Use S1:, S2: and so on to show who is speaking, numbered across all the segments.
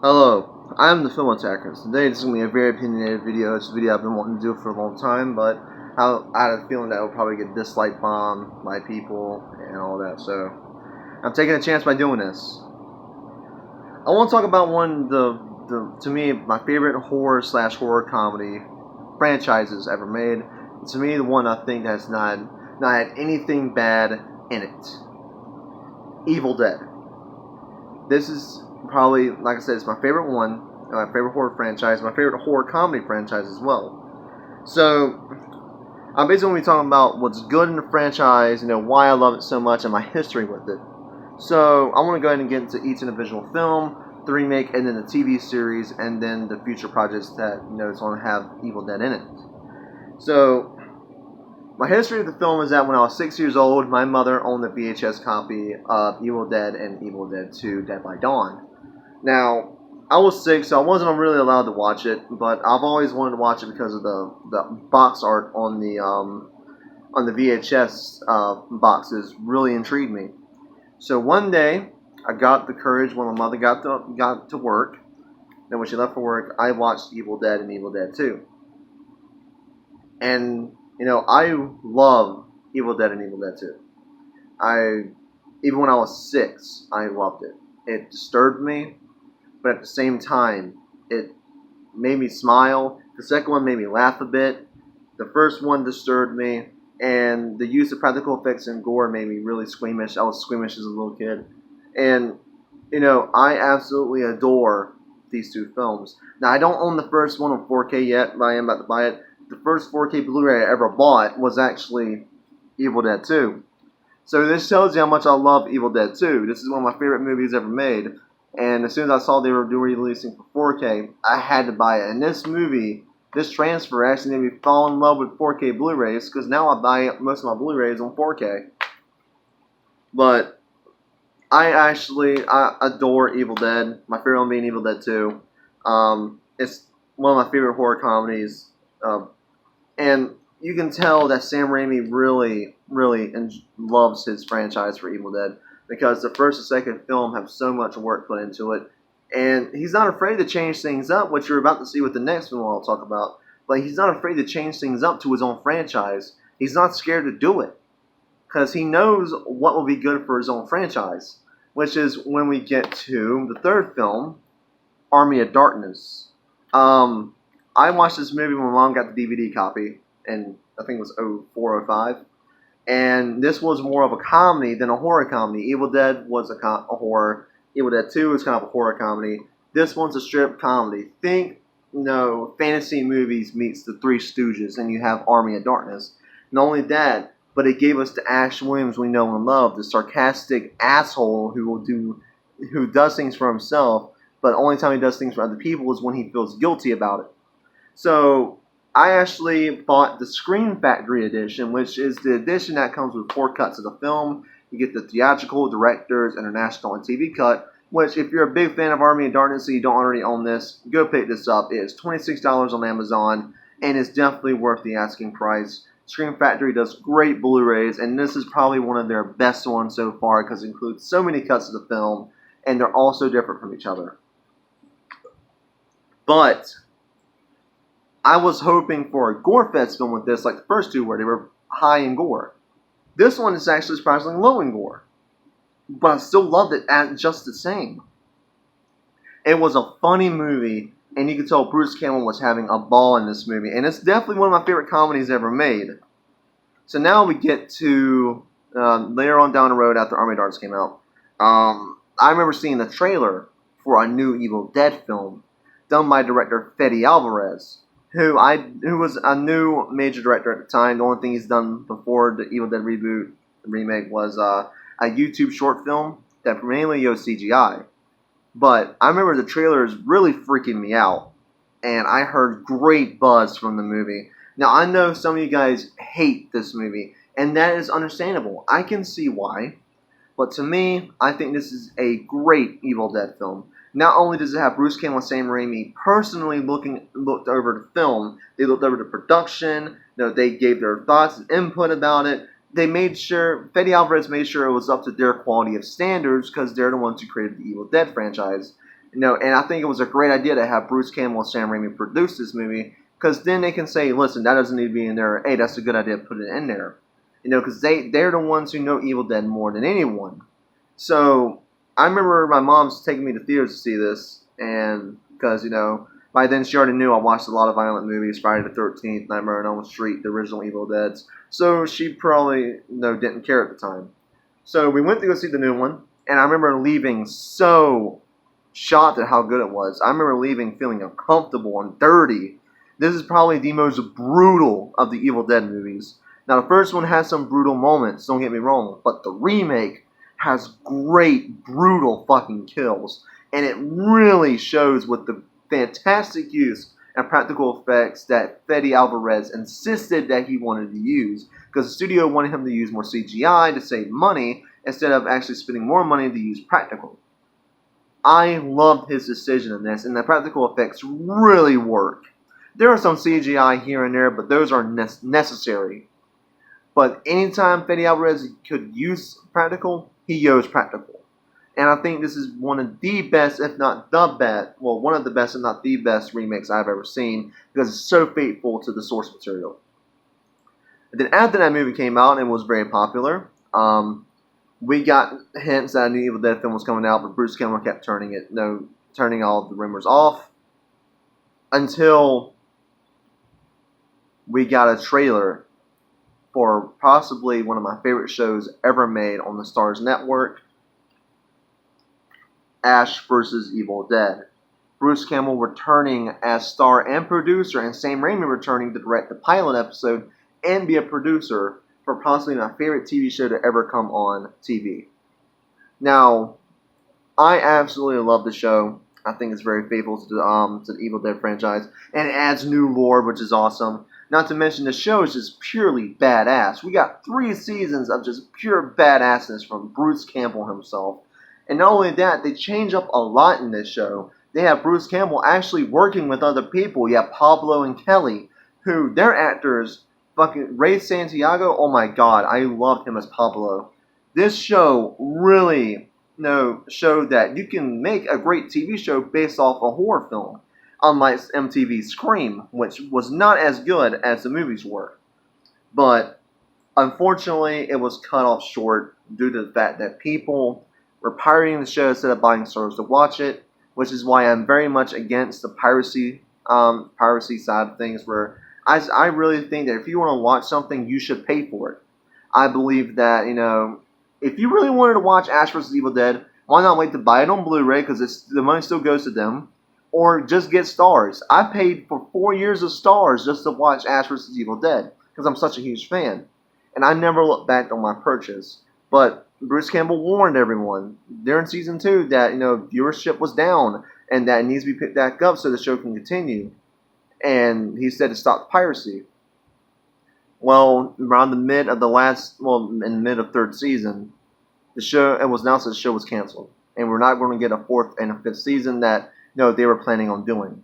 S1: Hello, I'm the Film Attacker. Today this is going to be a very opinionated video. It's a video I've been wanting to do for a long time, but I had a feeling that it would probably get disliked by people and all that, so I'm taking a chance by doing this. I want to talk about one of to me, my favorite horror comedy franchises ever made. To me, the one I think has not had anything bad in it. Evil Dead. This is probably, like I said, it's my favorite one, my favorite horror franchise, my favorite horror comedy franchise as well. So, I'm basically going to be talking about what's good in the franchise, why I love it so much, and my history with it. So, I want to go ahead and get into each individual film, the remake, and then the TV series, and then the future projects that, it's going to have Evil Dead in it. So, my history of the film is that when I was 6 years old, my mother owned the VHS copy of Evil Dead and Evil Dead 2: Dead by Dawn. Now, I was 6, so I wasn't really allowed to watch it, but I've always wanted to watch it because of the box art on the VHS boxes really intrigued me. So one day, I got the courage when my mother got to work, and when she left for work, I watched Evil Dead and Evil Dead 2. And I love Evil Dead and Evil Dead 2. Even when I was 6, I loved it. It disturbed me, but at the same time, it made me smile. The second one made me laugh a bit. The first one disturbed me, and the use of practical effects and gore made me really squeamish. I was squeamish as a little kid. And, I absolutely adore these two films. Now, I don't own the first one on 4K yet, but I am about to buy it. The first 4K Blu-ray I ever bought was actually Evil Dead 2. So this tells you how much I love Evil Dead 2. This is one of my favorite movies ever made. And as soon as I saw they were releasing for 4K, I had to buy it. And this transfer actually made me fall in love with 4K Blu-rays, because now I buy most of my Blu-rays on 4K. But I adore Evil Dead. My favorite one being Evil Dead 2. It's one of my favorite horror comedies. And you can tell that Sam Raimi really loves his franchise for Evil Dead, because the first and second film have so much work put into it. And he's not afraid to change things up, which you're about to see with the next film I'll talk about. But he's not afraid to change things up to his own franchise. He's not scared to do it, because he knows what will be good for his own franchise, which is when we get to the third film, Army of Darkness. I watched this movie when my mom got the DVD copy, and I think it was 04, 05. And this was more of a comedy than a horror comedy. Evil Dead was a horror. Evil Dead 2 is kind of a horror comedy. This one's a strip comedy. Think, fantasy movies meets the Three Stooges, and you have Army of Darkness. Not only that, but it gave us the Ash Williams we know and love, the sarcastic asshole who does things for himself, but the only time he does things for other people is when he feels guilty about it. So, I actually bought the Scream Factory edition, which is the edition that comes with 4 cuts of the film. You get the theatrical, director's, international, and TV cut, which if you're a big fan of Army of Darkness and you don't already own this, go pick this up. It is $26 on Amazon, and it's definitely worth the asking price. Scream Factory does great Blu-rays, and this is probably one of their best ones so far, because it includes so many cuts of the film, and they're all so different from each other. But I was hoping for a gore-fest film with this, like the first two, where they were high in gore. This one is actually surprisingly low in gore, but I still loved it just the same. It was a funny movie, and you could tell Bruce Campbell was having a ball in this movie, and it's definitely one of my favorite comedies ever made. So now we get to later on down the road after Army of Darkness came out. I remember seeing the trailer for a new Evil Dead film done by director Fede Alvarez, who was a new major director at the time. The only thing he's done before the Evil Dead remake was a YouTube short film that mainly used CGI. But I remember the trailers really freaking me out, and I heard great buzz from the movie. Now, I know some of you guys hate this movie, and that is understandable. I can see why. But to me, I think this is a great Evil Dead film. Not only does it have Bruce Campbell and Sam Raimi personally looked over the film, they looked over the production, they gave their thoughts and input about it. Fede Alvarez made sure it was up to their quality of standards, because they're the ones who created the Evil Dead franchise. And I think it was a great idea to have Bruce Campbell and Sam Raimi produce this movie, because then they can say, listen, that doesn't need to be in there. Hey, that's a good idea, put it in there. Because they're the ones who know Evil Dead more than anyone. So I remember my mom's taking me to theaters to see this, and because, by then she already knew I watched a lot of violent movies, Friday the 13th, Nightmare on Elm Street, the original Evil Deads. So she probably didn't care at the time. So we went to go see the new one, and I remember leaving so shocked at how good it was. I remember leaving feeling uncomfortable and dirty. This is probably the most brutal of the Evil Dead movies. Now, the first one has some brutal moments, don't get me wrong, but the remake has great, brutal fucking kills. And it really shows with the fantastic use and practical effects that Fede Alvarez insisted that he wanted to use, because the studio wanted him to use more CGI to save money instead of actually spending more money to use practical. I loved his decision in this, and the practical effects really work. There are some CGI here and there, but those are necessary. But anytime Fede Alvarez could use practical, he used practical. And I think this is one of the best, if not the best, well, one of the best, if not the best remakes I've ever seen, because it's so faithful to the source material. And then after that movie came out and was very popular, we got hints that a new Evil Dead film was coming out, but Bruce Campbell kept turning all of the rumors off until we got a trailer for possibly one of my favorite shows ever made on the Starz Network, Ash vs. Evil Dead. Bruce Campbell returning as star and producer, and Sam Raimi returning to direct the pilot episode and be a producer for possibly my favorite TV show to ever come on TV. Now, I absolutely love the show. I think it's very faithful to the Evil Dead franchise, and it adds new lore, which is awesome. Not to mention, the show is just purely badass. We got 3 seasons of just pure badassness from Bruce Campbell himself. And not only that, they change up a lot in this show. They have Bruce Campbell actually working with other people. You have Pablo and Kelly, who, their actors, fucking Ray Santiago, oh my god, I loved him as Pablo. This show really showed that you can make a great TV show based off a horror film, unlike MTV's Scream, which was not as good as the movies were. But unfortunately, it was cut off short due to the fact that people were pirating the show instead of buying stores to watch it, which is why I'm very much against the piracy side of things, where I really think that if you want to watch something, you should pay for it. I believe that, if you really wanted to watch Ash vs. Evil Dead, why not wait to buy it on Blu-ray, because the money still goes to them, or just get Starz. I paid for 4 years of Starz just to watch Ash vs. Evil Dead, because I'm such a huge fan. And I never looked back on my purchase. But Bruce Campbell warned everyone during season 2 that, viewership was down, and that it needs to be picked back up so the show can continue. And he said to stop piracy. Well, around the mid of in the mid of 3rd season, it was announced that the show was canceled, and we're not going to get a 4th and a 5th season that they were planning on doing.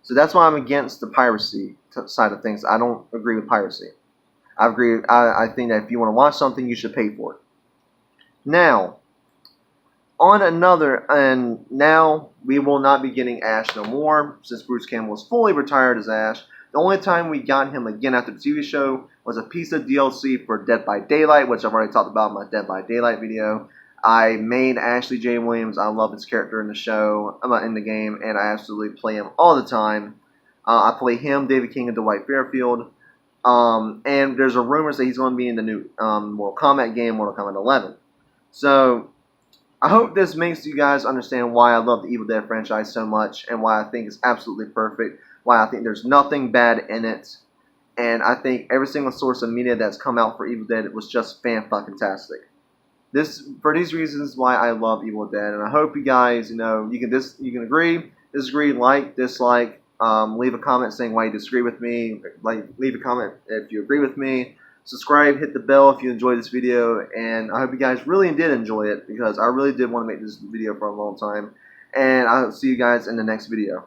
S1: So that's why I'm against the piracy side of things. I don't agree with piracy. I think that if you want to watch something, you should pay for it. Now, now we will not be getting Ash no more, since Bruce Campbell is fully retired as Ash. The only time we got him again after the TV show was a piece of DLC for Dead by Daylight, which I've already talked about in my Dead by Daylight video. I made Ashley J. Williams. I love his character in the show, in the game, and I absolutely play him all the time. I play him, David King, and Dwight Fairfield. And there's a rumors that he's going to be in the new Mortal Kombat game, Mortal Kombat 11. So, I hope this makes you guys understand why I love the Evil Dead franchise so much, and why I think it's absolutely perfect, why I think there's nothing bad in it, and I think every single source of media that's come out for Evil Dead was just fan-fucking-tastic. For these reasons why I love Evil Dead, and I hope you guys, you can agree, disagree, like, dislike, leave a comment saying why you disagree with me, leave a comment if you agree with me, subscribe, hit the bell if you enjoyed this video, and I hope you guys really did enjoy it, because I really did want to make this video for a long time, and I'll see you guys in the next video.